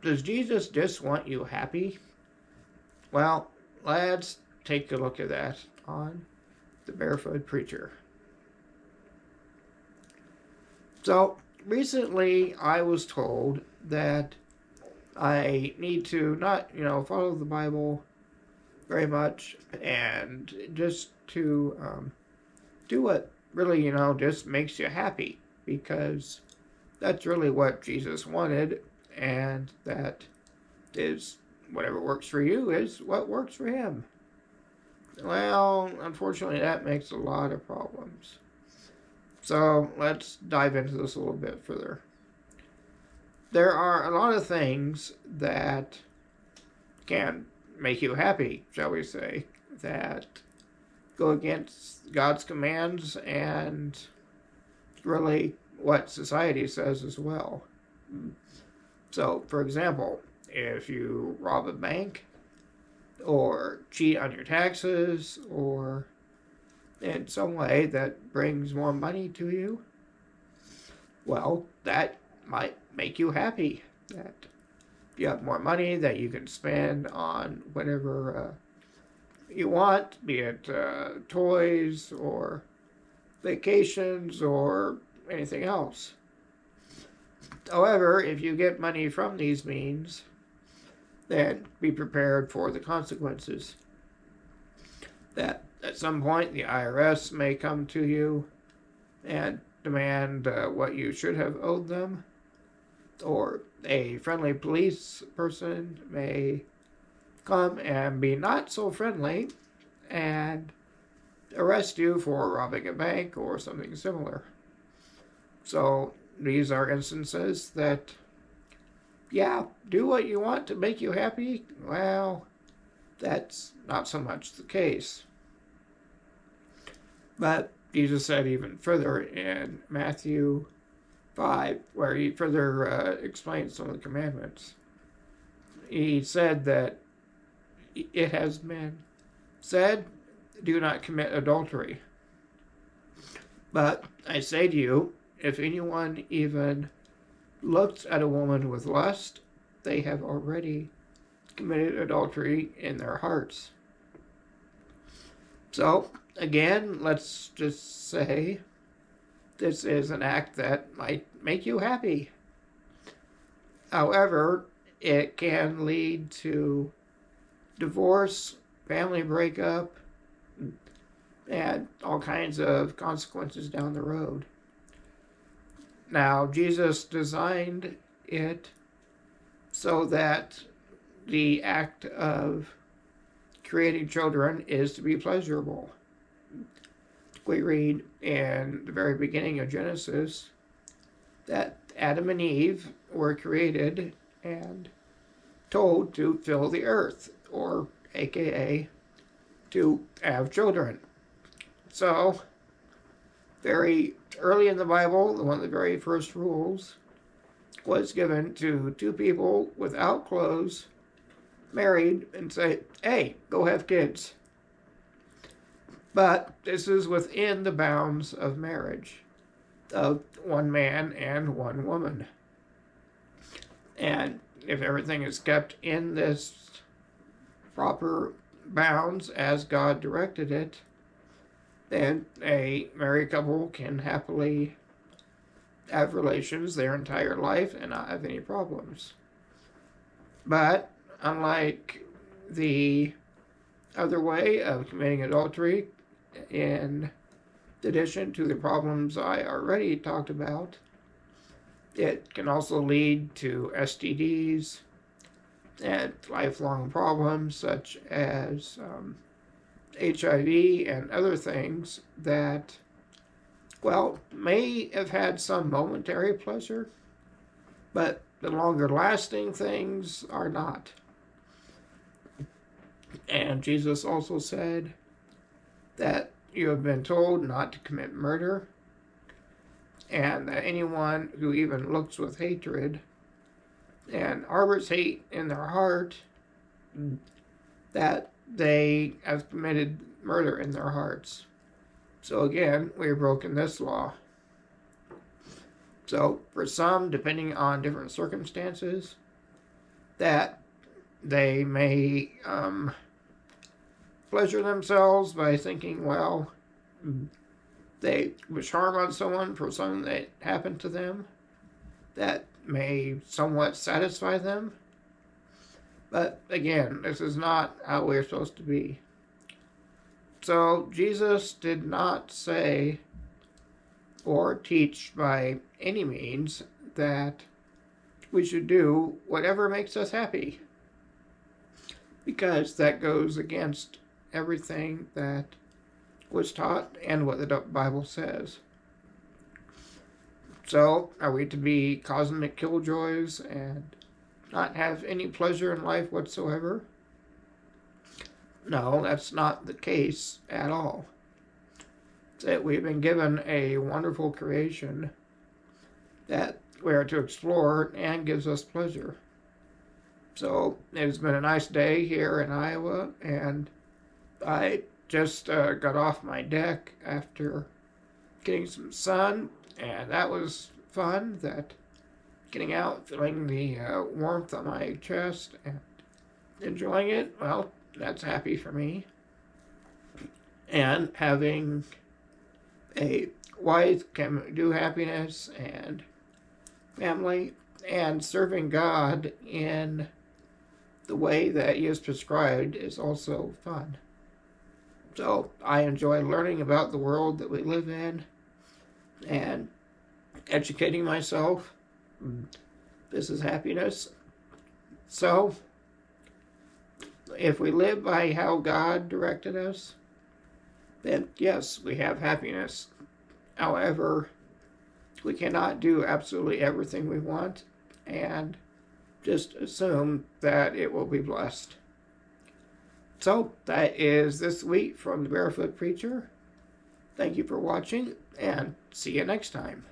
does Jesus just want you happy? Well, let's take a look at that on the Barefoot Preacher. So, recently I was told that I need to not, follow the Bible very much and just to do what really, just makes you happy, because that's really what Jesus wanted, and that is whatever works for you is what works for him. Well, unfortunately, that makes a lot of problems. So let's dive into this a little bit further. There are a lot of things that can make you happy, shall we say, that go against God's commands and really what society says as well. So, for example, if you rob a bank or cheat on your taxes or in some way that brings more money to you, well, that might make you happy. That you have more money that you can spend on whatever you want, be it toys or vacations or anything else. However, if you get money from these means, then be prepared for the consequences. That at some point the IRS may come to you and demand what you should have owed them, or a friendly police person may come and be not so friendly and arrest you for robbing a bank or something similar. So these are instances that, yeah, do what you want to make you happy. Well, that's not so much the case. But Jesus said even further in Matthew 5, where he further explains some of the commandments. He said that it has been said, do not commit adultery. But I say to you, if anyone even looks at a woman with lust, they have already committed adultery in their hearts. So, again, let's just say this is an act that might make you happy. However, it can lead to divorce, family breakup, and all kinds of consequences down the road. Now, Jesus designed it so that the act of creating children is to be pleasurable. We read in the very beginning of Genesis that Adam and Eve were created and told to fill the earth, or aka to have children. So, very early in the Bible, one of the very first rules was given to two people without clothes, married, and say, hey, go have kids. But this is within the bounds of marriage, of one man and one woman. And if everything is kept in this proper bounds as God directed it, then a married couple can happily have relations their entire life and not have any problems. But unlike the other way of committing adultery, in addition to the problems I already talked about, it can also lead to STDs and lifelong problems such as HIV and other things that, well, may have had some momentary pleasure, but the longer lasting things are not. And Jesus also said that you have been told not to commit murder, and that anyone who even looks with hatred and harbors hate in their heart, that they have committed murder in their hearts. So again, we have broken this law. So for some, depending on different circumstances, that they may pleasure themselves by thinking, well, they wish harm on someone for something that happened to them that may somewhat satisfy them. But again, this is not how we're supposed to be. So Jesus did not say or teach by any means that we should do whatever makes us happy, because that goes against everything that was taught and what the Bible says. So, are we to be cosmic killjoys and not have any pleasure in life whatsoever? No, that's not the case at all. It's that we've been given a wonderful creation that we are to explore and gives us pleasure. So, it's been a nice day here in Iowa, and I just got off my deck after getting some sun, and that was fun. That getting out, feeling the warmth on my chest, and enjoying it, well, that's happy for me. And having a wife can do happiness, and family, and serving God in the way that He has prescribed is also fun. So I enjoy learning about the world that we live in and educating myself. This is happiness. So if we live by how God directed us, then yes, we have happiness. However, we cannot do absolutely everything we want and just assume that it will be blessed. So that is this week from the Barefoot Preacher. Thank you for watching, and see you next time.